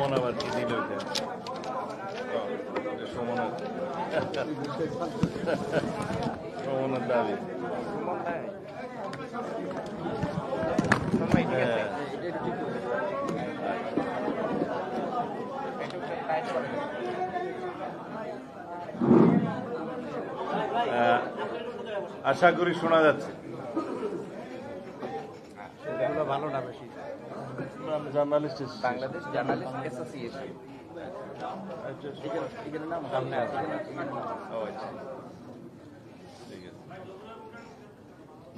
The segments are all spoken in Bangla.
সুমন আবার কি দিল সুমনের দাবি আশা করি শোনা যাচ্ছে। ভালো না বেশি জার্নালিস্ট বাংলাদেশ জার্নালিস্ট অ্যাসোসিয়েশন নাম সামনে আছে।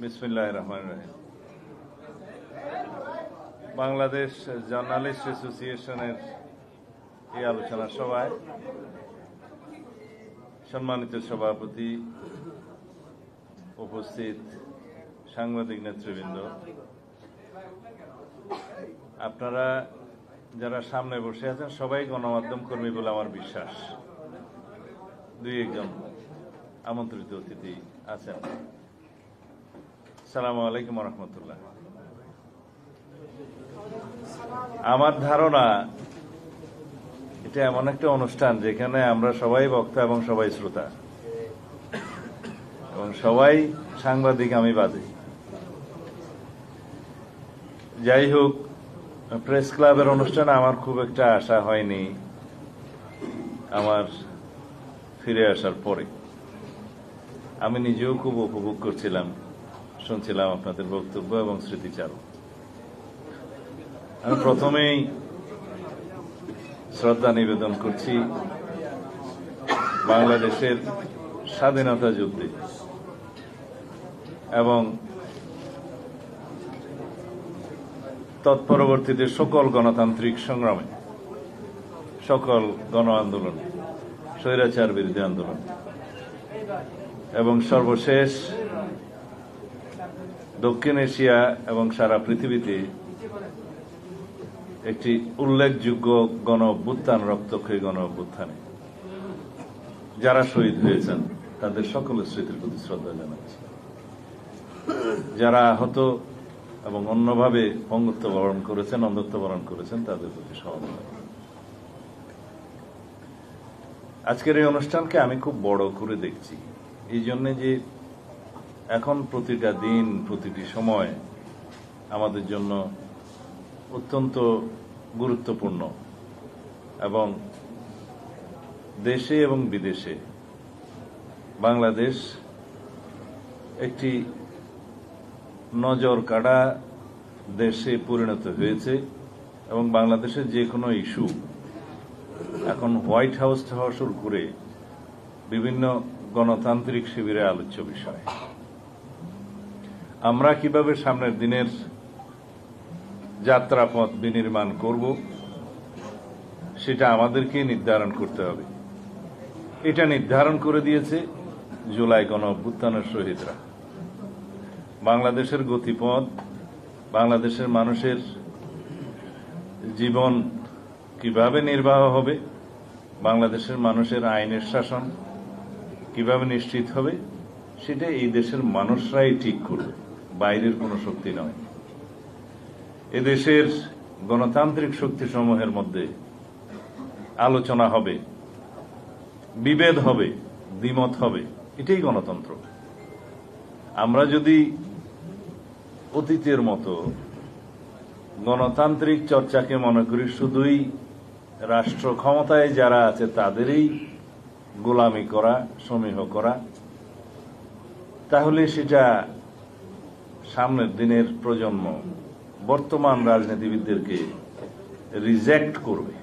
বিসমিল্লাহির রহমানির রহিম। বাংলাদেশ জার্নালিস্ট অ্যাসোসিয়েশনের এই আলোচনা সভায় সম্মানিত সভাপতি, উপস্থিত সাংবাদিক নেতৃবৃন্দ, আপনারা যারা সামনে বসে আছেন সবাই গণমাধ্যম কর্মী বলে আমার বিশ্বাস। দুই একজন আমন্ত্রিত অতিথি আছেন। আসসালামু আলাইকুম রহমতুল্লাহ। আমার ধারণা এটা এমন একটা অনুষ্ঠান যেখানে আমরা সবাই বক্তা এবং সবাই শ্রোতা এবং সবাই সাংবাদিক, আমি বাদে। যাই হোক, প্রেস ক্লাবের অনুষ্ঠানে আমার খুব একটা আশা হয়নি আমার ফিরে আসার পরে। আমি নিজেও খুব উপভোগ করছিলাম, শুনছিলাম আপনাদের বক্তব্য এবং স্মৃতিচারণ। আমি প্রথমেই শ্রদ্ধা নিবেদন করছি বাংলাদেশের স্বাধীনতা যুদ্ধে এবং তৎপরবর্তীতে সকল গণতান্ত্রিক সংগ্রামে, সকল গণ আন্দোলন, স্বৈরাচার বিরোধী আন্দোলন এবং সর্বশেষ দক্ষিণ এশিয়া এবং সারা পৃথিবীতে একটি উল্লেখযোগ্য গণ অভ্যুত্থান, রক্তক্ষয়ী গণ অভ্যুত্থানে যারা শহীদ হয়েছেন তাদের সকলের স্মৃতির প্রতি শ্রদ্ধা জানাচ্ছি। যারা আহত এবং অন্যভাবে পঙ্গুত্ব বরণ করেছেন, অন্ধত্ব বরণ করেছেন, তাদের প্রতি সমবেদনা। আজকের এই অনুষ্ঠানকে আমি খুব বড় করে দেখছি এই জন্য যে এখন প্রতিটা দিন, প্রতিটি সময় আমাদের জন্য অত্যন্ত গুরুত্বপূর্ণ এবং দেশে এবং বিদেশে বাংলাদেশ একটি নজর কাড়া দেশে পরিণত হয়েছে এবং বাংলাদেশের যে কোনো ইস্যু এখন হোয়াইট হাউস হওয়া শুরু করে বিভিন্ন গণতান্ত্রিক শিবিরে আলোচ্য বিষয়। আমরা কিভাবে সামনের দিনের যাত্রাপথ বিনির্মাণ করব সেটা আমাদেরকে নির্ধারণ করতে হবে। এটা নির্ধারণ করে দিয়েছে জুলাই গণ অভ্যুত্থানের শহীদরা। বাংলাদেশের গতিপথ, বাংলাদেশের মানুষের জীবন কিভাবে নির্বাহ হবে, বাংলাদেশের মানুষের আইনের শাসন কিভাবে নিশ্চিত হবে, সেটা এই দেশের মানুষরাই ঠিক করবে, বাইরের কোনো শক্তি নয়। এদেশের গণতান্ত্রিক শক্তিসমূহের মধ্যে আলোচনা হবে, বিভেদ হবে, দ্বিমত হবে, এটাই গণতন্ত্র। আমরা যদি অতীতের মতো গণতান্ত্রিক চর্চাকে মনে করি শুধুই রাষ্ট্র ক্ষমতায় যারা আছে তাদেরই গোলামি করা, সমীহ করা, তাহলে সেটা সামনের দিনের প্রজন্ম বর্তমান রাজনীতিবিদদেরকে রিজেক্ট করবে।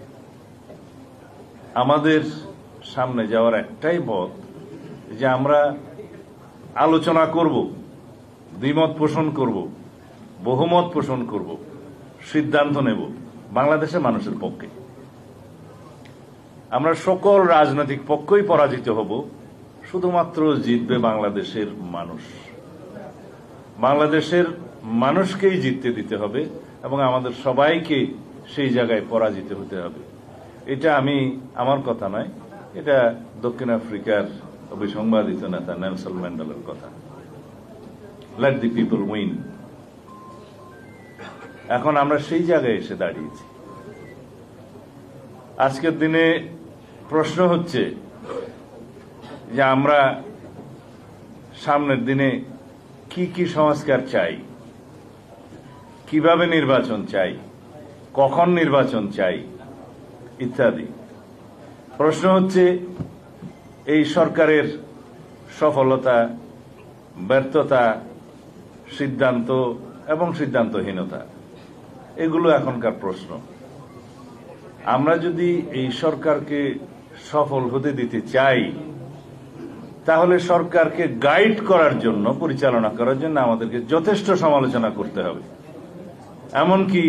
আমাদের সামনে যাওয়ার একটাই পথ যে আমরা আলোচনা করব, দ্বিমত পোষণ করব, বহুমত পোষণ করব, সিদ্ধান্ত নেব বাংলাদেশের মানুষের পক্ষে। আমরা সকল রাজনৈতিক পক্ষই পরাজিত হব, শুধুমাত্র জিতবে বাংলাদেশের মানুষ। বাংলাদেশের মানুষকেই জিততে দিতে হবে এবং আমাদের সবাইকে সেই জায়গায় পরাজিত হতে হবে। এটা আমার কথা নয়, এটা দক্ষিণ আফ্রিকার অবিসংবাদিত নেতা নেলসন ম্যান্ডেলার কথা। Late the people win. এখন আমরা সেই জায়গায় এসে দাঁড়িয়েছি। আজকের দিনে প্রশ্ন হচ্ছে যে আমরা সামনের দিনে কি কি সংস্কার চাই, কিভাবে নির্বাচন চাই, কখন নির্বাচন চাই ইত্যাদি। প্রশ্ন হচ্ছে এই সরকারের সফলতা, ব্যর্থতা, সিদ্ধান্ত এবং সিদ্ধান্তহীনতা, এগুলো এখনকার প্রশ্ন। আমরা যদি এই সরকারকে সফল হতে দিতে চাই, তাহলে সরকারকে গাইড করার জন্য, পরিচালনা করার জন্য আমাদেরকে যথেষ্ট সমালোচনা করতে হবে। এমনকি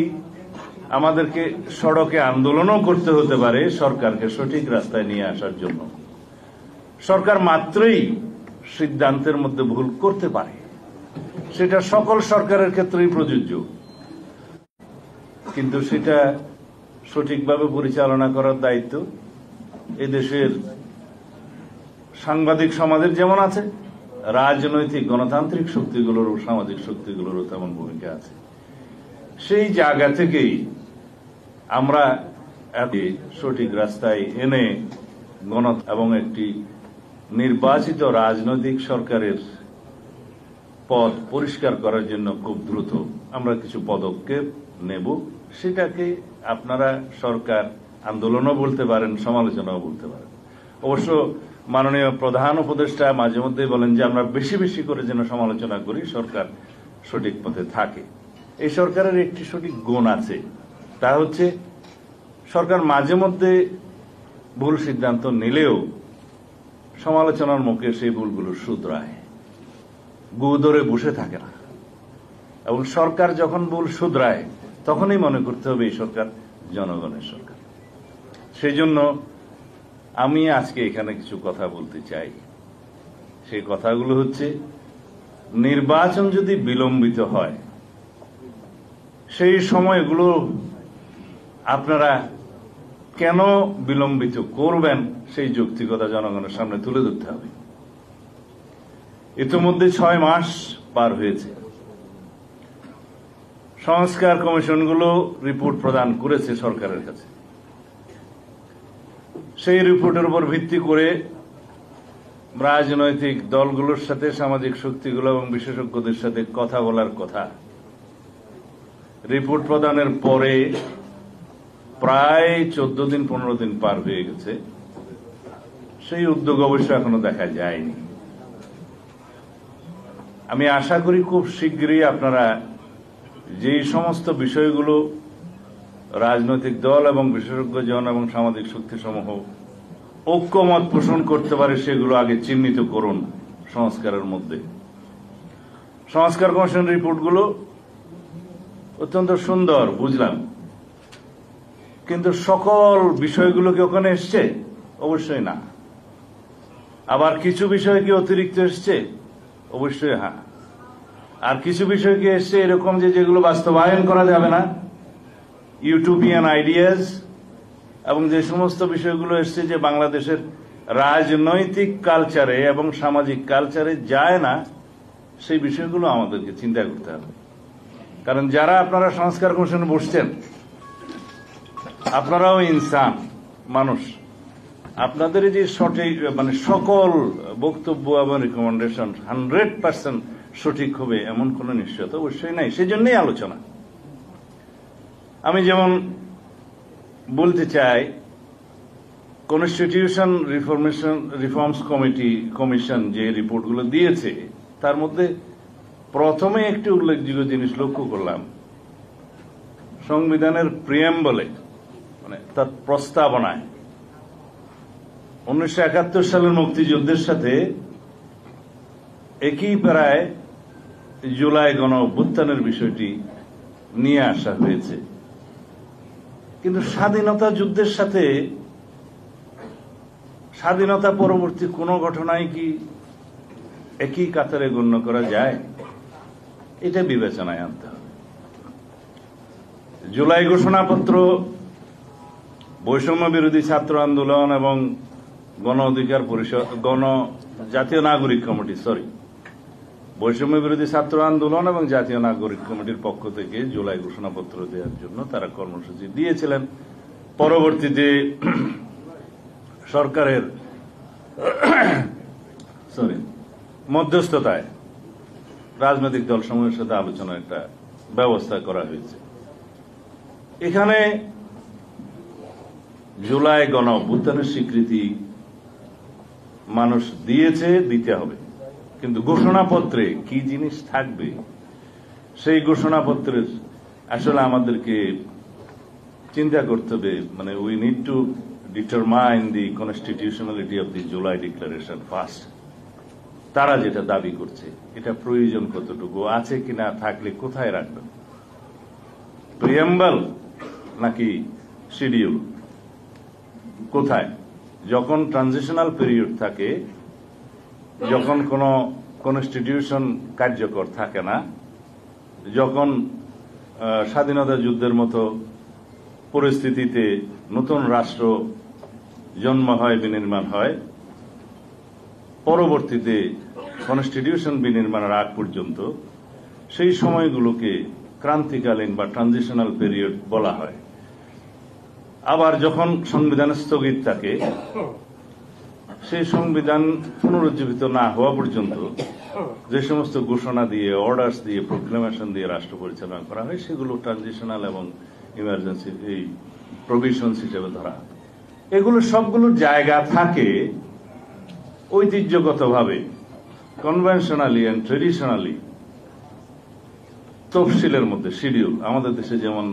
আমাদেরকে সড়কে আন্দোলনও করতে হতে পারে সরকারকে সঠিক রাস্তায় নিয়ে আসার জন্য। সরকার মাত্রই সিদ্ধান্তের মধ্যে ভুল করতে পারে, সেটা সকল সরকারের ক্ষেত্রেই প্রযোজ্য, কিন্তু সেটা সঠিকভাবে পরিচালনা করার দায়িত্ব এদেশের সাংবাদিক সমাজের যেমন আছে, রাজনৈতিক গণতান্ত্রিক শক্তিগুলোরও, সামাজিক শক্তিগুলোরও তেমন ভূমিকা আছে। সেই জায়গা থেকেই আমরা সঠিক রাস্তায় এনে এবং একটি নির্বাচিত রাজনৈতিক সরকারের পথ পরিষ্কার করার জন্য খুব দ্রুত আমরা কিছু পদক্ষেপ নেব। সেটাকে আপনারা সরকার আন্দোলনও বলতে পারেন, সমালোচনাও বলতে পারেন। অবশ্য মাননীয় প্রধান উপদেষ্টা মাঝে মধ্যে বলেন যে আমরা বেশি বেশি করে যেন সমালোচনা করি, সরকার সঠিক পথে থাকে। এই সরকারের একটি সঠিক গুণ আছে, তা হচ্ছে সরকার মাঝে মধ্যে ভুল সিদ্ধান্ত নিলেও সমালোচনার মুখে সেই ভুলগুলো শুধরায়, গু ধরে বসে থাকে না। এবং সরকার যখন ভুল শুধরায় তখনই মনে করতে হবে এই সরকার জনগণের সরকার। সেই জন্য আমি আজকে এখানে কিছু কথা বলতে চাই। সেই কথাগুলো হচ্ছে, নির্বাচন যদি বিলম্বিত হয়, সেই সময়গুলো আপনারা কেন বিলম্বিত করবেন সেই যৌক্তিকতা জনগণের সামনে তুলে ধরতে হবে। ইতিমধ্যে 6 মাস পার হয়েছে। সংস্কার কমিশনগুলো রিপোর্ট প্রদান করেছে সরকারের কাছে। সেই রিপোর্টের উপর ভিত্তি করে রাজনৈতিক দলগুলোর সাথে, সামাজিক শক্তিগুলো এবং বিশেষজ্ঞদের সাথে কথা বলার কথা। রিপোর্ট প্রদানের পরে প্রায় 14 দিন 15 দিন পার হয়ে গেছে। সেই উদ্যোগ অবশ্য এখনো দেখা যায়নি। আমি আশা করি খুব শীঘ্রই আপনারা যে সমস্ত বিষয়গুলো রাজনৈতিক দল এবং বিশেষজ্ঞজন এবং সামাজিক শক্তিসমূহ ঐক্যমত পোষণ করতে পারে, সেগুলো আগে চিহ্নিত করুন সংস্কারের মধ্যে। সংস্কার কমিশন রিপোর্টগুলো অত্যন্ত সুন্দর, বুঝলাম, কিন্তু সকল বিষয়গুলো কি ওখানে এসছে? অবশ্যই না। আবার কিছু বিষয় কি অতিরিক্ত এসছে? অবশ্যই হ্যাঁ। আর কিছু বিষয় কি এসছে এরকম যেগুলো বাস্তবায়ন করা যাবে না, ইউটোপিয়ান আইডিয়াস, এবং যে সমস্ত বিষয়গুলো এসছে যে বাংলাদেশের রাজনৈতিক কালচারে এবং সামাজিক কালচারে যায় না, সেই বিষয়গুলো আমাদেরকে চিন্তা করতে হবে। কারণ যারা আপনারা সংস্কার কমিশনে বসছেন, আপনারাও ইনসান, মানুষ। আপনাদের যে সঠিক সকল বক্তব্য এবং রিকমেন্ডেশন 100% সঠিক হবে এমন কোন নিশ্চয়তা অবশ্যই নাই। সেই জন্যই আলোচনা। আমি যেমন বলতে চাই, কনস্টিটিউশন রিফর্মস কমিশন যে রিপোর্টগুলো দিয়েছে, তার মধ্যে প্রথমে একটি উল্লেখযোগ্য জিনিস লক্ষ্য করলাম। সংবিধানের প্রিয়াম্বলে, তার প্রস্তাবনায় 1971 সালের মুক্তিযুদ্ধের সাথে একই প্রায় জুলাই গণ অভ্যুত্থানের বিষয়টি নিয়ে আসা হয়েছে। কিন্তু স্বাধীনতা যুদ্ধের সাথে স্বাধীনতা পরবর্তী কোন ঘটনায় কি একই কাতারে গণ্য করা যায়? এটা বিবেচনায় আনতে হবে। জুলাই ঘোষণাপত্র, বৈষম্য বিরোধী ছাত্র আন্দোলন এবং গণ অধিকার পরিষদ, জাতীয় নাগরিক কমিটি, বৈষম্য বিরোধী ছাত্র আন্দোলন এবং জাতীয় নাগরিক কমিটির পক্ষ থেকে জুলাই ঘোষণাপত্র দেওয়ার জন্য তারা কর্মসূচি দিয়েছিলেন। পরবর্তীতে সরকারের মধ্যস্থতায় রাজনৈতিক দলসমূহের সাথে আলোচনার একটা ব্যবস্থা করা হয়েছে। এখানে জুলাই গণ অভ্যুত্থানের স্বীকৃতি মানুষ দিয়েছে, দিতে হবে, কিন্তু ঘোষণাপত্রে কি জিনিস থাকবে সেই ঘোষণাপত্রের আসলে আমাদেরকে চিন্তা করতে হবে। মানে we need to determine the constitutionality of the July declaration first. তারা যেটা দাবি করছে এটা প্রয়োজন কতটুকু আছে কিনা, থাকলে কোথায় রাখবেন, প্রিয়াম্বল নাকি শিডিউল, কোথায়? যখন ট্রানজিশনাল পিরিয়ড থাকে, যখন কোন কনস্টিটিউশন কার্যকর থাকে না, যখন স্বাধীনতা যুদ্ধের মতো পরিস্থিতিতে নতুন রাষ্ট্র জন্ম হয়, বিনির্মাণ হয়, পরবর্তীতে কনস্টিটিউশন বিনির্মাণের আগ পর্যন্ত সেই সময়গুলোকে ক্রান্তিকালীন বা ট্রানজিশনাল পিরিয়ড বলা হয়। আবার যখন সংবিধান স্থগিত থাকে, সেই সংবিধান পুনরুজ্জীবিত না হওয়া পর্যন্ত যে সমস্ত ঘোষণা দিয়ে, অর্ডার্স দিয়ে, প্রোক্লেমেশন দিয়ে রাষ্ট্র পরিচালনা করা হয়, সেগুলো ট্রানজিশনাল এবং ইমার্জেন্সি এই প্রভিশনস হিসেবে ধরা হয়। এগুলো সবগুলোর জায়গা থাকে ঐতিহ্যগতভাবে, কনভেনশনালি এন্ড ট্রেডিশনালি তফসিলের মধ্যে, শিডিউল। আমাদের দেশে যেমন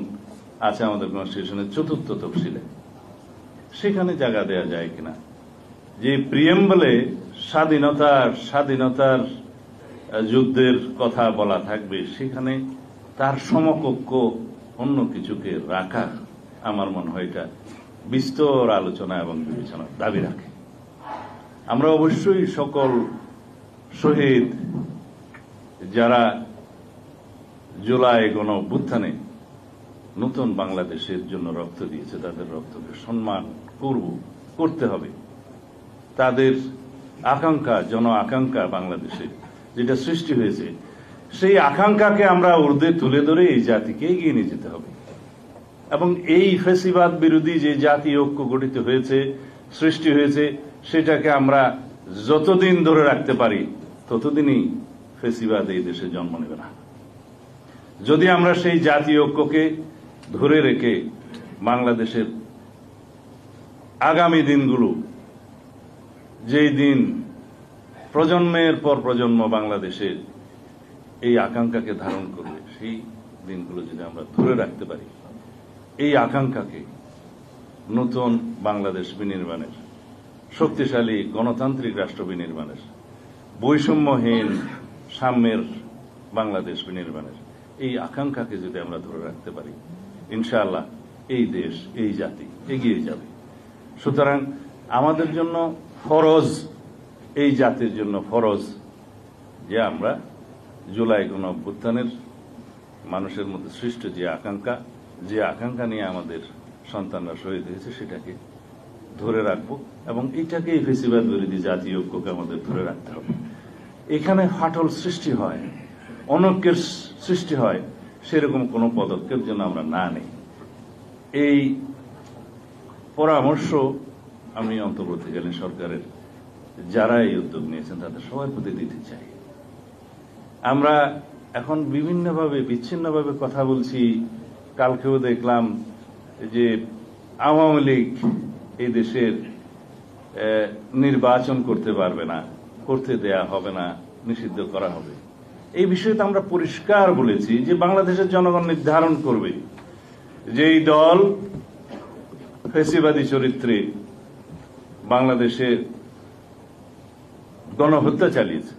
আছে আমাদের কনস্টিটিউশনের ৪র্থ তফসিলে, সেখানে জায়গা দেওয়া যায় কিনা, যে প্রিয়েম্বলে স্বাধীনতার যুদ্ধের কথা বলা থাকবে, সেখানে তার সমকক্ষ অন্য কিছুকে রাখা আমার মনে হয় এটা বিস্তর আলোচনা এবং বিবেচনার দাবি রাখে। আমরা অবশ্যই সকল শহীদ যারা জুলাই গণ অভ্যুত্থানে নতুন বাংলাদেশের জন্য রক্ত দিয়েছে, তাদের রক্তকে সম্মান করতে হবে। তাদের আকাঙ্ক্ষা, জন আকাঙ্ক্ষা বাংলাদেশে যেটা সৃষ্টি হয়েছে, সেই আকাঙ্ক্ষাকে আমরা ঊর্ধ্বে তুলে ধরে এই জাতিকে এগিয়ে নিয়ে যেতে হবে। এবং এই ফ্যাসিবাদ বিরোধী যে জাতীয় ঐক্য গঠিত হয়েছে, সৃষ্টি হয়েছে, সেটাকে আমরা যতদিন ধরে রাখতে পারি ততদিনই ফ্যাসিবাদ এই দেশে জন্ম নেবে না। যদি আমরা সেই জাতীয় ঐক্যকে ধরে রেখে বাংলাদেশের আগামী দিনগুলো, যেই দিন প্রজন্মের পর প্রজন্ম বাংলাদেশের এই আকাঙ্ক্ষাকে ধারণ করবে, সেই দিনগুলো যদি আমরা ধরে রাখতে পারি, এই আকাঙ্ক্ষাকে নতুন বাংলাদেশ বিনির্মাণের, শক্তিশালী গণতান্ত্রিক রাষ্ট্র বিনির্মাণের, বৈষম্যহীন সাম্যের বাংলাদেশ বিনির্মাণের এই আকাঙ্ক্ষাকে যদি আমরা ধরে রাখতে পারি, ইনশাআল্লাহ এই দেশ, এই জাতি এগিয়ে যাবে। সুতরাং আমাদের জন্য ফরজ, এই জাতির জন্য ফরজ যে আমরা জুলাই গণ অভ্যুত্থানের মানুষের মধ্যে সৃষ্ট যে আকাঙ্ক্ষা নিয়ে আমাদের সন্তানরা শহীদ হয়েছে, সেটাকে ধরে রাখবো এবং এটাকেই ফ্যাসিবাদ বিরোধী জাতীয় ঐক্যকে আমাদের ধরে রাখতে হবে। এখানে ফাটল সৃষ্টি হয়, অনৈক্যের সৃষ্টি হয়, সেরকম কোন পদক্ষেপ যেন আমরা না নেই। এই পরামর্শ আমি অন্তর্বর্তীকালীন সরকারের যারা এই উদ্যোগ নিয়েছেন তাদের সবার প্রতি দিতে চাই। আমরা এখন বিভিন্নভাবে, বিচ্ছিন্নভাবে কথা বলছি। কালকেও দেখলাম যে আওয়ামী লীগ এই দেশের নির্বাচন করতে পারবে না, করতে দেয়া হবে না, নিষিদ্ধ করা হবে। এই বিষয়ে তো আমরা পরিষ্কার বলেছি যে বাংলাদেশের জনগণ নির্ধারণ করবে যেই দল ফ্যাসিবাদী চরিত্রে বাংলাদেশে গণহত্যা চালিয়েছে,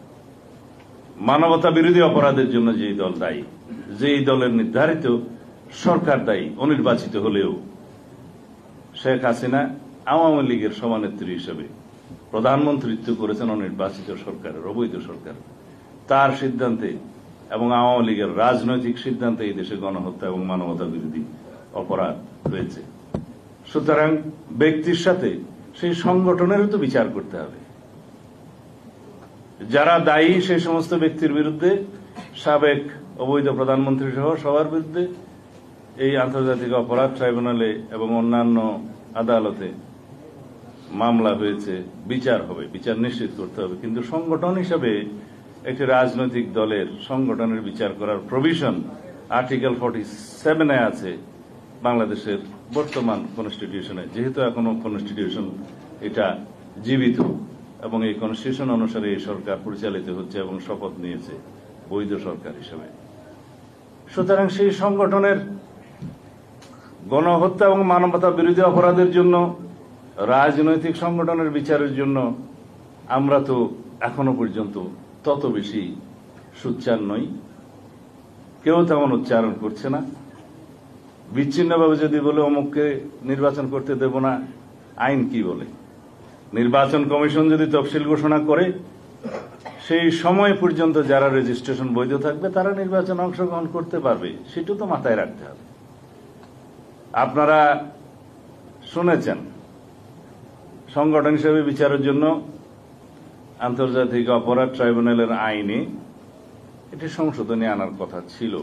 মানবতা বিরোধী অপরাধের জন্য যেই দল দায়ী, যেই দলের নির্ধারিত সরকার দায়ী, অনির্বাচিত হলেও শেখ হাসিনা আওয়ামী লীগের সভানেত্রী হিসেবে প্রধানমন্ত্রিত্ব করেছেন অনির্বাচিত সরকারের, অবৈধ সরকার, তার সিদ্ধান্তে এবং আওয়ামী লীগের রাজনৈতিক সিদ্ধান্তে এই দেশে গণহত্যা এবং মানবতা বিরোধী অপরাধ হয়েছে। সুতরাং ব্যক্তির সাথে সেই সংগঠনেরও তো বিচার করতে হবে। যারা দায়ী সেই সমস্ত ব্যক্তির বিরুদ্ধে, সাবেক অবৈধ প্রধানমন্ত্রী সহ সবার বিরুদ্ধে এই আন্তর্জাতিক অপরাধ ট্রাইব্যুনালে এবং অন্যান্য আদালতে মামলা হয়েছে, বিচার হবে, বিচার নিশ্চিত করতে হবে, কিন্তু সংগঠন হিসেবে একটি রাজনৈতিক দলের সংগঠনের বিচার করার প্রভিশন আর্টিকেল 47-এ আছে বাংলাদেশের বর্তমান কনস্টিটিউশনে। যেহেতু এখনো কনস্টিটিউশন এটা জীবিত এবং এই কনস্টিটিউশন অনুসারে এই সরকার পরিচালিত হচ্ছে এবং শপথ নিয়েছে বৈধ সরকার হিসেবে, সুতরাং সেই সংগঠনের গণহত্যা এবং মানবতা বিরোধী অপরাধের জন্য, রাজনৈতিক সংগঠনের বিচারের জন্য আমরা তো এখনো পর্যন্ত তত বেশি সোচ্চার নই, কেউ তেমন উচ্চারণ করছে না। বিচ্ছিন্নভাবে যদি বলে অমুককে নির্বাচন করতে দেব না, আইন কি বলে? নির্বাচন কমিশন যদি তফসিল ঘোষণা করে সেই সময় পর্যন্ত যারা রেজিস্ট্রেশন বৈধ থাকবে তারা নির্বাচনে অংশগ্রহণ করতে পারবে, সেটা তো মাথায় রাখতে হবে। আপনারা শুনেছেন সংগঠন হিসেবে বিচারের জন্য আন্তর্জাতিক অপরাধ ট্রাইব্যুনালের আইনে এটি সংশোধনী আনার কথা ছিল,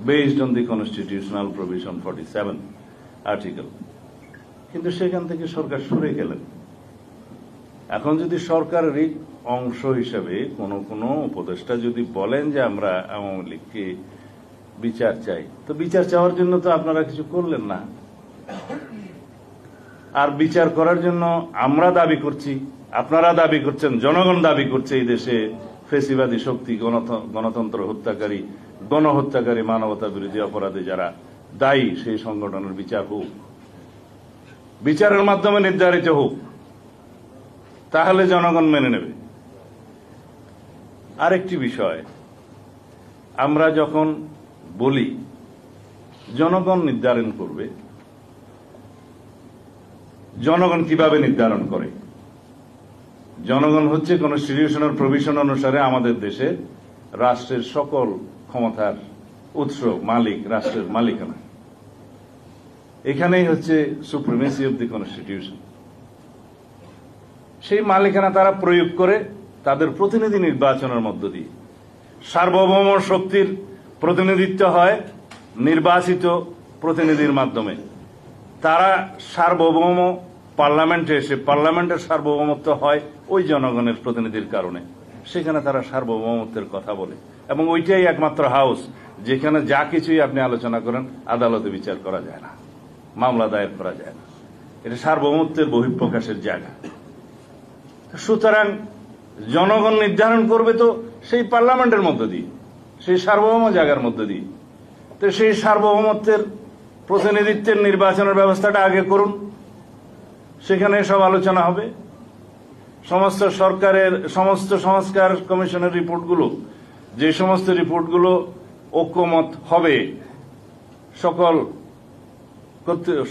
based on the constitutional provision 47 article, কিন্তু সেখান থেকে সরকার সরে গেলেন। এখন যদি সরকারেরই অংশ হিসেবে কোনো উপদেষ্টা যদি বলেন যে আমরা আওয়ামী লীগকে বিচার চাই, তো বিচার চাওয়ার জন্য তো আপনারা কিছু করলেন না। আর বিচার করার জন্য আমরা দাবি করছি, আপনারা দাবি করছেন, জনগণ দাবি করছে এই দেশে ফেসিবাদী শক্তি, গণতন্ত্র হত্যাকারী, গণহত্যাকারী, মানবতা বিরোধী অপরাধে যারা দায়ী সেই সংগঠনের বিচার হোক, বিচারের মাধ্যমে নির্ধারিত হোক, তাহলে জনগণ মেনে নেবে। আরেকটি বিষয়, আমরা যখন বলি জনগণ নির্ধারণ করবে, জনগণ কিভাবে নির্ধারণ করে? জনগণ হচ্ছে কনস্টিটিউশনাল প্রভিশন অনুসারে আমাদের দেশে রাষ্ট্রের সকল ক্ষমতার উৎস, মালিক, রাষ্ট্রের মালিকানা। এখানেই হচ্ছে সুপ্রিমেসি অব দি কনস্টিটিউশন। সেই মালিকানা তারা প্রয়োগ করে তাদের প্রতিনিধি নির্বাচনের মধ্য দিয়ে। সার্বভৌম শক্তির প্রতিনিধিত্ব হয় নির্বাচিত প্রতিনিধির মাধ্যমে। তারা সার্বভৌম পার্লামেন্টে এসে, পার্লামেন্টের সার্বভৌমত্ব হয় ওই জনগণের প্রতিনিধির কারণে। সেখানে তারা সার্বভৌমত্বের কথা বলে এবং ওইটাই একমাত্র হাউস যেখানে যা কিছুই আপনি আলোচনা করেন আদালতে বিচার করা যায় না, মামলা দায়ের করা যায় না। এটা সার্বভৌমত্বের বহিঃপ্রকাশের জায়গা। সুতরাং জনগণ নির্ধারণ করবে তো সেই পার্লামেন্টের মধ্য দিয়ে, সেই সার্বভৌম জায়গার মধ্য দিয়ে। তো সেই সার্বভৌমত্বের প্রতিনিধিত্বের নির্বাচনের ব্যবস্থাটা আগে করুন, সেখানে সব আলোচনা হবে। সমস্ত সরকারের সমস্ত সংস্কার কমিশনের রিপোর্টগুলো, যে সমস্ত রিপোর্টগুলো ঐক্যমত হবে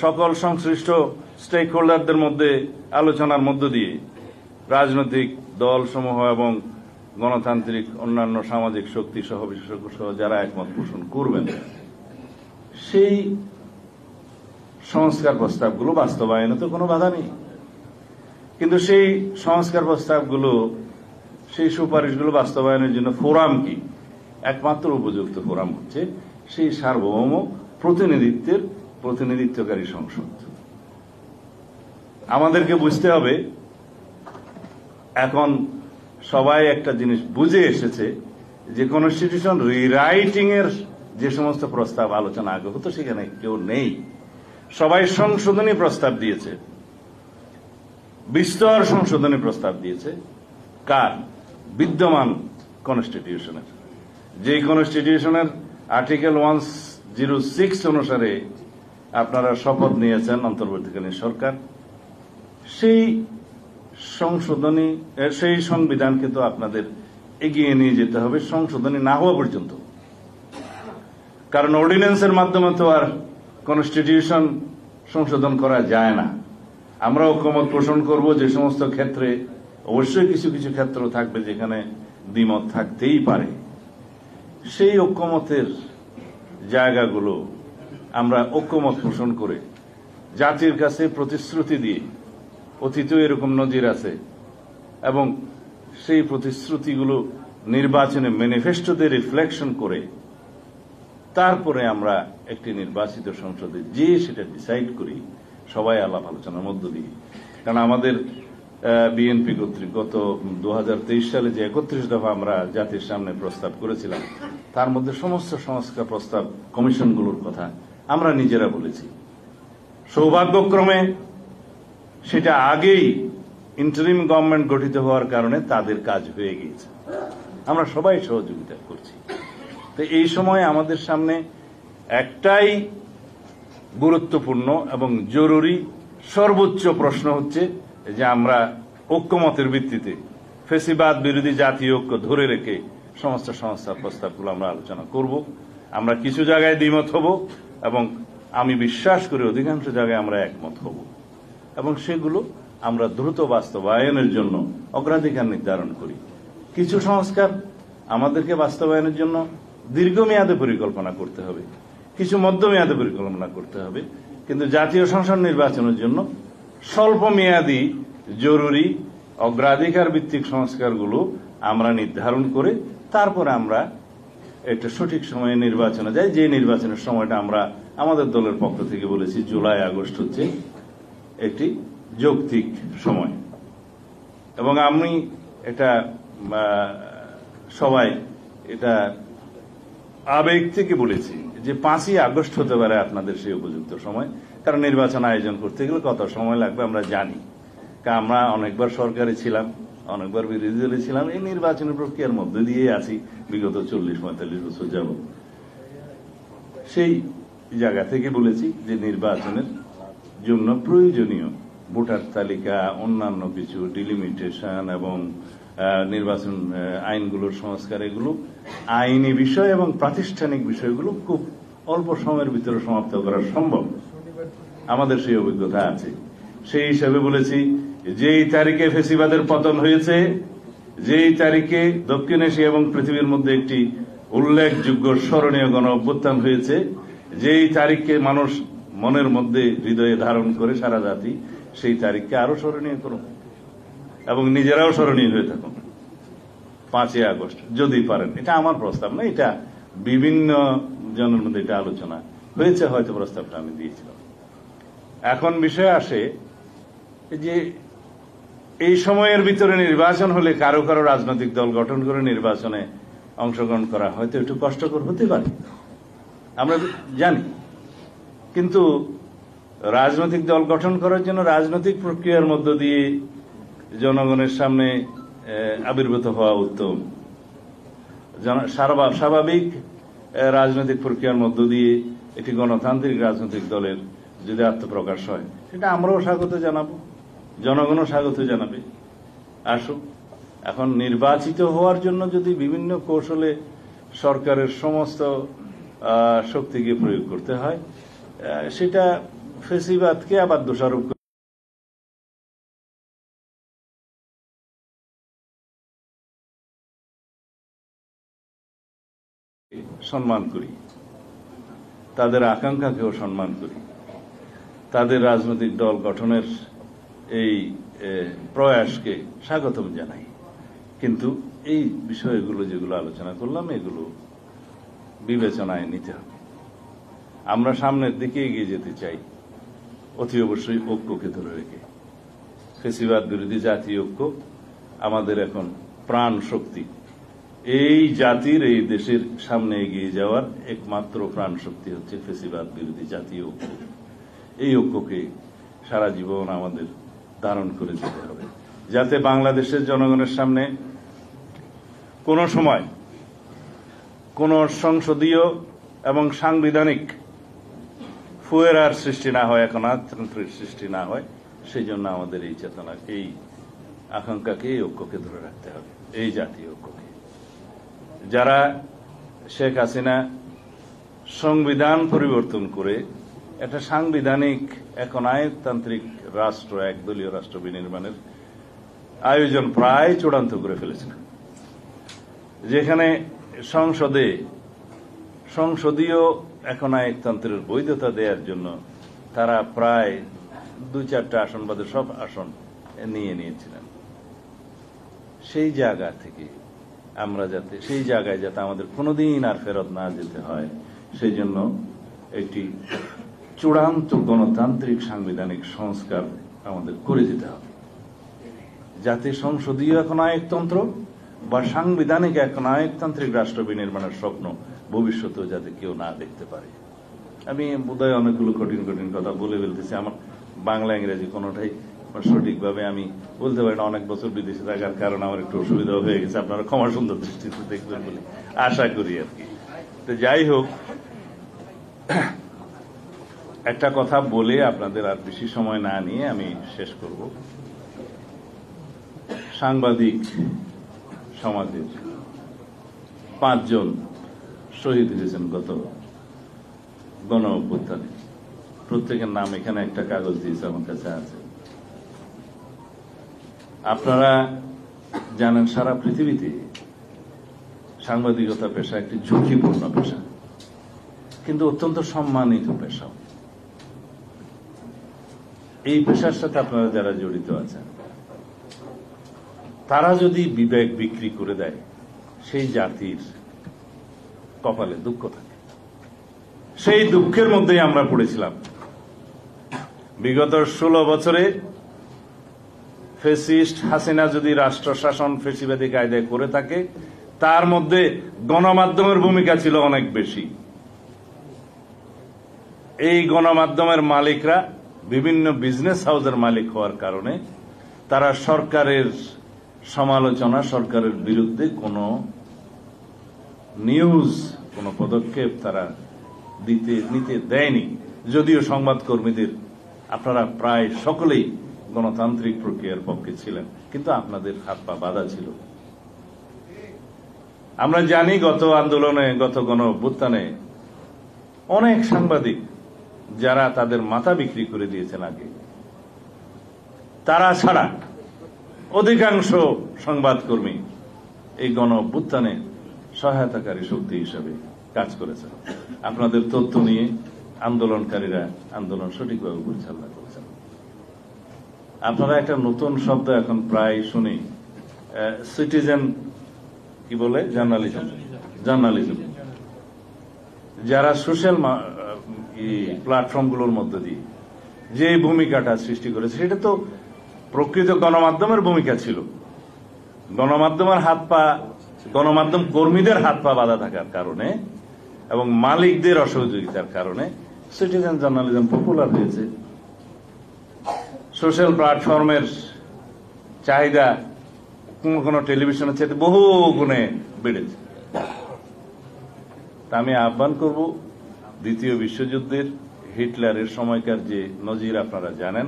সকল সংশ্লিষ্ট স্টেক হোল্ডারদের মধ্যে আলোচনার মধ্য দিয়ে, রাজনৈতিক দলসমূহ এবং গণতান্ত্রিক অন্যান্য সামাজিক শক্তি সহ বিশেষজ্ঞ সহ যারা একমত পোষণ করবেন, সেই সংস্কার প্রস্তাবগুলো বাস্তবায়নে তো কোনো বাধা নেই। কিন্তু সেই সংস্কার প্রস্তাবগুলো, সেই সুপারিশগুলো বাস্তবায়নের জন্য ফোরাম কি? একমাত্র উপযুক্ত ফোরাম হচ্ছে সেই সার্বভৌম প্রতিনিধিত্বকারী সংসদ। আমাদেরকে বুঝতে হবে, এখন সবাই একটা জিনিস বুঝে এসেছে যে কনস্টিটিউশন রিরাইটিং এর যে সমস্ত প্রস্তাব আলোচনা আগে হতো সেখানে কেউ নেই। সবাই সংশোধনী প্রস্তাব দিয়েছে, বিস্তর সংশোধনী প্রস্তাব দিয়েছে। কার? বিদ্যমান কনস্টিটিউশনের। যে কনস্টিটিউশনের আর্টিকেল 106 অনুসারে আপনারা শপথ নিয়েছেন অন্তর্বর্তীকালীন সরকার, সেই সংশোধনী, সেই সংবিধানকে তো আপনাদের এগিয়ে নিয়ে যেতে হবে সংশোধনী না হওয়া পর্যন্ত। কারণ অর্ডিন্যান্সের মাধ্যমে তো আর কনস্টিটিউশন সংশোধন করা যায় না। আমরা ঐকমত পোষণ করব যে সমস্ত ক্ষেত্রে, অবশ্যই কিছু কিছু ক্ষেত্র থাকবে যেখানে দ্বিমত থাকতেই পারে। সেই ঐকমতের জায়গাগুলো আমরা ঐকমত পোষণ করে জাতির কাছে প্রতিশ্রুতি দিয়ে, অতীতেও এরকম নজির আছে, এবং সেই প্রতিশ্রুতিগুলো নির্বাচনে ম্যানিফেস্টোতে রিফ্লেকশন করে তারপরে আমরা একটি নির্বাচিত সংসদে যে সেটা ডিসাইড করি সবাই আলাপ আলোচনার মধ্য দিয়ে। কারণ আমাদের বিএনপি কর্তৃক গত 2023 সালে যে 31 দফা আমরা জাতির সামনে প্রস্তাব করেছিলাম, তার মধ্যে সমস্ত সংস্কার প্রস্তাব কমিশনগুলোর কথা আমরা নিজেরা বলেছি। সৌভাগ্যক্রমে সেটা আগেই ইন্টারিম গভর্নমেন্ট গঠিত হওয়ার কারণে তাদের কাজ হয়ে গিয়েছে, আমরা সবাই সহযোগিতা করছি। তো এই সময় আমাদের সামনে একটাই গুরুত্বপূর্ণ এবং জরুরি সর্বোচ্চ প্রশ্ন হচ্ছে যে আমরা ঐক্যমতের ভিত্তিতে ফ্যাসিবাদ বিরোধী জাতীয় ঐক্য ধরে রেখে সমস্ত সংস্থার প্রস্তাবগুলো আমরা আলোচনা করব। আমরা কিছু জায়গায় দ্বিমত হব এবং আমি বিশ্বাস করি অধিকাংশ জায়গায় আমরা একমত হব, এবং সেগুলো আমরা দ্রুত বাস্তবায়নের জন্য অগ্রাধিকার নির্ধারণ করি। কিছু সংস্কার আমাদেরকে বাস্তবায়নের জন্য দীর্ঘমেয়াদে পরিকল্পনা করতে হবে, কিছু মধ্যমেয়াদে পরিকল্পনা করতে হবে, কিন্তু জাতীয় সংসদ নির্বাচনের জন্য স্বল্প মেয়াদী জরুরি অগ্রাধিকার ভিত্তিক সংস্কারগুলো আমরা নির্ধারণ করে তারপরে আমরা একটা সঠিক সময়ে নির্বাচনে যাই। যে নির্বাচনের সময়টা আমরা আমাদের দলের পক্ষ থেকে বলেছি জুলাই আগস্ট হচ্ছে একটি যৌক্তিক সময়, এবং আমি এটা সবাই এটা আবেগ থেকে বলেছি যে 5ই আগস্ট হতে পারে আপনাদের সেই উপযুক্ত সময়। কারণ নির্বাচন আয়োজন করতে গেলে কত সময় লাগবে আমরা জানি, কারণ আমরা অনেকবার সরকারে ছিলাম, অনেকবার বিরোধী দলে ছিলাম, এই নির্বাচনী প্রক্রিয়ার মধ্যে দিয়ে আছি বিগত 40-45 বছর যাব। সেই জায়গা থেকে বলেছি যে নির্বাচনের জন্য প্রয়োজনীয় ভোটার তালিকা, অন্যান্য কিছু ডিলিমিটেশন এবং নির্বাচন আইনগুলোর সংস্কার, এগুলো আইনি বিষয় এবং প্রাতিষ্ঠানিক বিষয়গুলো খুব অল্প সময়ের ভিতরে সমাপ্ত করা সম্ভব, আমাদের সেই অভিজ্ঞতা আছে। সেই হিসাবে বলেছি যেই তারিখে ফ্যাসিবাদের পতন হয়েছে, যেই তারিখে দক্ষিণ এশিয়া এবং পৃথিবীর মধ্যে একটি উল্লেখযোগ্য স্মরণীয় গণ অভ্যুত্থান হয়েছে, যেই তারিখকে মানুষ মনের মধ্যে হৃদয়ে ধারণ করে সারা জাতি, সেই তারিখকে আরো স্মরণীয় করুন এবং নিজেরাও স্মরণীয় হয়ে থাকুন 5ই আগস্ট যদি পারেন। এটা আমার প্রস্তাব না, এটা বিভিন্ন জনের মধ্যে এটা আলোচনা হয়েছে, হয়তো প্রস্তাবটা আমি দিয়েছিলাম। এখন বিষয় আসে যে এই সময়ের ভিতরে নির্বাচন হলে কারো কারো রাজনৈতিক দল গঠন করে নির্বাচনে অংশগ্রহণ করা হয়তো একটু কষ্টকর হতে পারে, আমরা জানি, কিন্তু রাজনৈতিক দল গঠন করার জন্য রাজনৈতিক প্রক্রিয়ার মধ্য দিয়ে জনগণের সামনে আবির্ভূত হওয়া উত্তম। স্বাভাবিক রাজনৈতিক প্রক্রিয়ার মধ্য দিয়ে একটি গণতান্ত্রিক রাজনৈতিক দলের যদি আত্মপ্রকাশ হয়, সেটা আমরাও স্বাগত জানাবো, জনগণও স্বাগত জানাবে। আসুক, এখন নির্বাচিত হওয়ার জন্য যদি বিভিন্ন কৌশলে সরকারের সমস্ত শক্তিকে প্রয়োগ করতে হয়, সেটা ফ্যাসিবাদকে আবার দোষারোপ সম্মান করি, তাদের আকাঙ্ক্ষাকেও সম্মান করি, তাদের রাজনৈতিক দল গঠনের এই প্রয়াসকে স্বাগতম জানাই। কিন্তু এই বিষয়গুলো যেগুলো আলোচনা করলাম, এগুলো বিবেচনায় নিতে হবে। আমরা সামনের দিকে এগিয়ে যেতে চাই অতি অবশ্যই ঐক্যকে ধরে রেখে। ফ্যাসিবাদ বিরোধী জাতীয় ঐক্য আমাদের এখন প্রাণ শক্তি। এই জাতির, এই দেশের সামনে এগিয়ে যাওয়ার একমাত্র প্রাণ শক্তি হচ্ছে ফ্যাসিবাদ বিরোধী জাতীয় ঐক্য। এই ঐক্যকে সারা জীবন আমাদের ধারণ করে যেতে হবে, যাতে বাংলাদেশের জনগণের সামনে কোনো সময় কোন সংসদীয় এবং সাংবিধানিক ফুয়েরার সৃষ্টি না হয়, একনায়কতন্ত্রের সৃষ্টি না হয়। সেই জন্য আমাদের এই চেতনা, এই আকাঙ্ক্ষাকে, এই ঐক্যকে ধরে রাখতে হবে, এই জাতীয় ঐক্যকে। যারা শেখ হাসিনা সংবিধান পরিবর্তন করে একটা সাংবিধানিক একনায়কতান্ত্রিক রাষ্ট্র, একদলীয় রাষ্ট্র বিনির্মাণের আয়োজন প্রায় চূড়ান্ত করে ফেলেছিলেন, যেখানে সংসদীয় একনায়কতন্ত্রের বৈধতা দেওয়ার জন্য তারা প্রায় 2-4টা আসন বাদে সব আসন নিয়ে নিয়েছিলেন। সেই জায়গা থেকে আমরা সেই জায়গায় যাতে আমাদের কোনোদিন আর ফেরত না যেতে হয়, সেই জন্য একটি চূড়ান্ত গণতান্ত্রিক সাংবিধানিক সংস্কার আমাদের করে যেতে হবে, যাতে সংসদীয় এক নায়কতন্ত্র বা সাংবিধানিক এক নায়কতান্ত্রিক রাষ্ট্র বিনির্মাণের স্বপ্ন ভবিষ্যতেও যাতে কেউ না দেখতে পারে। আমি বোধহয় অনেকগুলো কঠিন কঠিন কথা বলে ফেলতেছি, আমার বাংলা ইংরেজি কোনোটাই সঠিকভাবে আমি বলতে পারি না। অনেক বছর বিদেশে থাকার কারণে আমার একটু অসুবিধা হয়ে গেছে, আপনারা ক্ষমা সুন্দর দৃষ্টিতে দেখবেন বলে আশা করি আর কি। তো যাই হোক, একটা কথা বলে আপনাদের আর বেশি সময় না নিয়ে আমি শেষ করব। সাংবাদিক সমাজের 5 জন শহীদ হয়েছেন গত গণ অভ্যুত্থানে। প্রত্যেকের নাম এখানে একটা কাগজ দিয়েছে, আমার কাছে আছে। আপনারা জানেন সারা পৃথিবীতে সাংবাদিকতা পেশা একটি ঝুঁকিপূর্ণ পেশা, কিন্তু অত্যন্ত সম্মানিত পেশা। এই পেশার সাথে আপনারা যারা জড়িত আছেন, তারা যদি বিবেক বিক্রি করে দেয়, সেই জাতির কপালে দুঃখ থাকে। সেই দুঃখের মধ্যেই আমরা পড়েছিলাম। বিগত 16 বছরে ফ্যাসিস্ট হাসিনা যদি রাষ্ট্র শাসন ফ্যাসিবাদী কায়দায় করে থাকে, তার মধ্যে গণমাধ্যমের ভূমিকা ছিল অনেক বেশি। এই গণমাধ্যমের মালিকরা বিভিন্ন বিজনেস হাউসের মালিক হওয়ার কারণে তারা সরকারের সমালোচনা, সরকারের বিরুদ্ধে কোনো নিউজ, কোনো পদক্ষেপ তারা নিতে দেয়নি। যদিও সংবাদকর্মীদের আপনারা প্রায় সকলেই গণতান্ত্রিক প্রক্রিয়ার পক্ষে ছিলেন, কিন্তু আপনাদের হাত পা বাঁধা ছিল। আমরা জানি গত আন্দোলনে, গত গণ অভ্যুত্থানে অনেক সাংবাদিক যারা তাদের মাথা বিক্রি করে দিয়েছেন আগে, তারা ছাড়া অধিকাংশ সংবাদকর্মী এই গণ অভ্যুত্থানে সহায়তাকারী শক্তি হিসেবে কাজ করেছেন। আপনাদের তথ্য নিয়ে আন্দোলনকারীরা আন্দোলন সঠিকভাবে পরিচালনা করেছেন। আপনারা একটা নতুন শব্দ এখন প্রায় শুনি, সিটিজেন কি বলে, জার্নালিজম। যারা সোশ্যাল প্ল্যাটফর্মগুলোর মধ্য দিয়ে যে ভূমিকাটা সৃষ্টি করেছে, সেটা তো প্রকৃত গণমাধ্যমের ভূমিকা ছিল। গণমাধ্যমের হাত পা, গণমাধ্যম কর্মীদের হাত পা বাঁধা থাকার কারণে এবং মালিকদের অসহযোগিতার কারণে সিটিজেন জার্নালিজম পপুলার হয়েছে। সোশ্যাল প্ল্যাটফর্মের চাহিদা কোন টেলিভিশনের চাইতে বহু গুণে বেড়েছে। তা আমি আহ্বান করব, দ্বিতীয় বিশ্বযুদ্ধের হিটলারের সময়কার যে নজির আপনারা জানেন,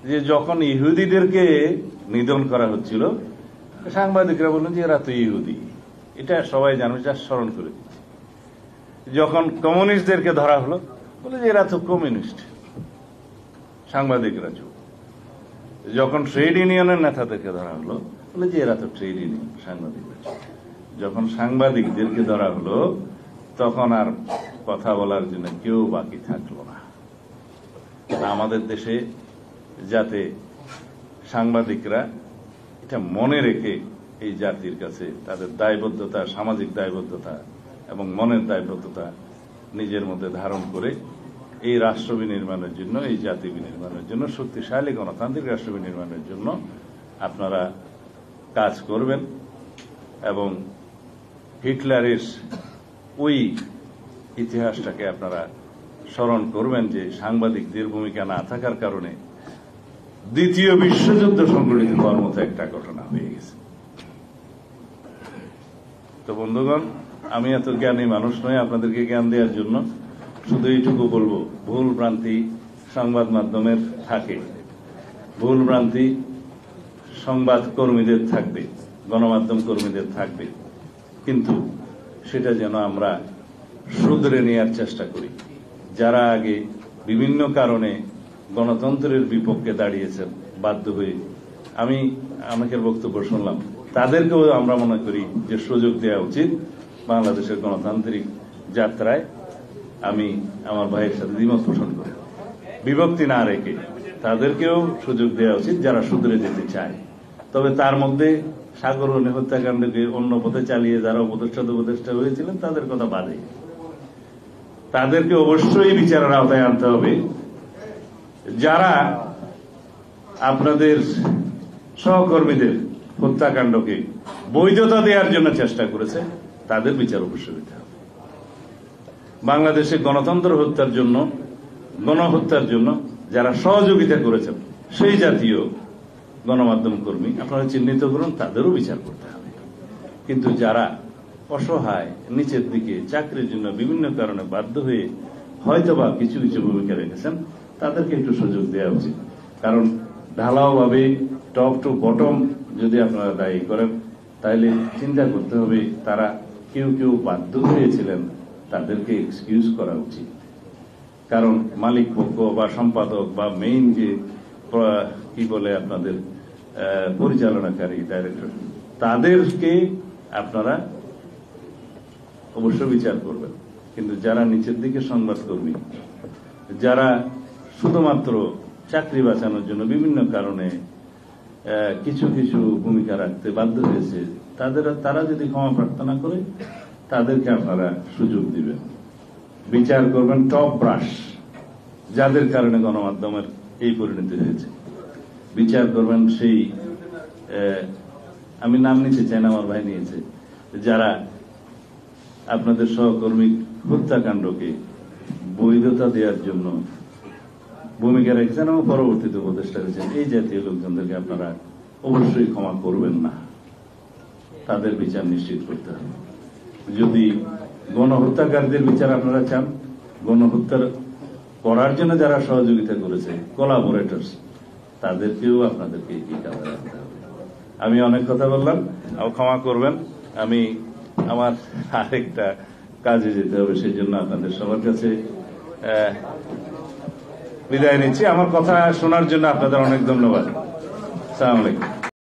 যে যখন ইহুদিদেরকে নিধন করা হচ্ছিল, সাংবাদিকরা বললেন যে এরা তো ইহুদি। এটা সবাই জানে, যা স্মরণ করে দিচ্ছে। যখন কমিউনিস্টদেরকে ধরা হলো, বলে যে এরা তো কমিউনিস্ট, সাংবাদিকরা চুপ। যখন ট্রেড ইউনিয়নের নেতাদেরকে ধরা হলো, বলে যে এরা তো ট্রেড ইউনিয়ন, সাংবাদিকরা চুপ। যখন সাংবাদিকদেরকে ধরা হলো, তখন আর কথা বলার জন্য কেউ বাকি থাকলো না। আমাদের দেশে যাতে সাংবাদিকরা এটা মনে রেখে এই জাতির কাছে তাদের দায়বদ্ধতা, সামাজিক দায়বদ্ধতা এবং মনের দায়বদ্ধতা নিজের মধ্যে ধারণ করে এই রাষ্ট্র বিনির্মাণের জন্য, এই জাতি বিনির্মাণের জন্য, শক্তিশালী গণতান্ত্রিক রাষ্ট্র বিনির্মাণের জন্য আপনারা কাজ করবেন এবং হিটলারের ওই ইতিহাসটাকে আপনারা স্মরণ করবেন যে সাংবাদিকদের ভূমিকা না থাকার কারণে দ্বিতীয় বিশ্বযুদ্ধ সংঘটিত হওয়ার মতো একটা ঘটনা হয়ে গেছে। তো বন্ধুগণ, আমি এত জ্ঞানী মানুষ নই আপনাদেরকে জ্ঞান দেওয়ার জন্য, শুধু এইটুকু বলবো, ভুল ভ্রান্তি সংবাদ মাধ্যমের থাকে, ভুল ভ্রান্তি সংবাদ কর্মীদের থাকবে, গণমাধ্যম কর্মীদের থাকবে, কিন্তু সেটা যেন আমরা শুধরে নেওয়ার চেষ্টা করি। যারা আগে বিভিন্ন কারণে গণতন্ত্রের বিপক্ষে দাঁড়িয়েছেন বাধ্য হয়ে, আমি অনেকের বক্তব্য শুনলাম, তাদেরকেও আমরা মনে করি যে সুযোগ দেওয়া উচিত বাংলাদেশের গণতান্ত্রিক যাত্রায়। আমি আমার ভাইয়ের সাথে দ্বিমত পোষণ করি, বিভক্তি না রেখে তাদেরকেও সুযোগ দেওয়া উচিত যারা শুধরে যেতে চায়। তবে তার মধ্যে সাগরণী হত্যাকাণ্ডকে অন্য পথে চালিয়ে যারা উপদেষ্টা হয়েছিলেন তাদের কথা বাদে, তাদেরকে অবশ্যই বিচারের আওতায় আনতে হবে। যারা আপনাদের সহকর্মীদের হত্যাকাণ্ডকে বৈধতা দেওয়ার জন্য চেষ্টা করেছে, তাদের বিচার অবশ্যই হতে হবে। বাংলাদেশে গণতন্ত্র হত্যার জন্য, গণহত্যার জন্য যারা সহযোগিতা করেছেন সেই জাতীয় গণমাধ্যম কর্মী আপনারা চিহ্নিত করুন, তাদেরও বিচার করতে হবে। কিন্তু যারা অসহায়, নিচের দিকে চাকরির জন্য বিভিন্ন কারণে বাধ্য হয়ে হয়তোবা কিছু কিছু ভূমিকা রেখেছেন, তাদেরকে একটু সুযোগ দেওয়া উচিত। কারণ ঢালাও ভাবে টপ টু বটম যদি আপনারা দায়ী করেন, তাহলে চিন্তা করতে হবে তারা কেউ কেউ বাধ্য হয়েছিলেন, তাদেরকে এক্সকিউজ করা উচিত। কারণ মালিক পক্ষ বা সম্পাদক বা মেইন যে কি বলে আপনাদের পরিচালনাকারী ডাইরেক্টর, তাদেরকে আপনারা অবশ্য বিচার করবেন। কিন্তু যারা নিচের দিকে সংবাদকর্মী, যারা শুধুমাত্র চাকরি বাঁচানোর জন্য বিভিন্ন কারণে কিছু কিছু ভূমিকা রাখতে বাধ্য হয়েছে, তারা যদি ক্ষমা প্রার্থনা করে, তাদেরকে আপনারা সুযোগ দিবেন। বিচার করবেন টপ ব্রাশ, যাদের কারণে গণমাধ্যমের এই পরিণতি হয়েছে। বিচার করবেন সেই, আমি নাম নিতে চাই না, আমার ভাই নিয়েছে, যারা আপনাদের সহকর্মী হত্যাকাণ্ডকে বৈধতা দেওয়ার জন্য ভূমিকা রেখেছেন এবং পরবর্তীতে উপদেষ্টা হয়েছেন। এই জাতীয় লোকজনদেরকে আপনারা অবশ্যই ক্ষমা করবেন না, তাদের বিচার নিশ্চিত করতে হবে। যদি গণহত্যাকারীদের বিচার আপনারা চান, গণহত্যার করার জন্য যারা সহযোগিতা করেছে, কোলাবোরেটরস, তাদেরকেও আপনাদেরকে এই কাজে রাখতে হবে। আমি অনেক কথা বললাম, ক্ষমা করবেন। আমি আমার আরেকটা কাজে যেতে হবে, সেই জন্য আপনাদের সবার কাছে বিদায় নিচ্ছি। আমার কথা শোনার জন্য আপনাদের অনেক ধন্যবাদ। আসসালামু আলাইকুম।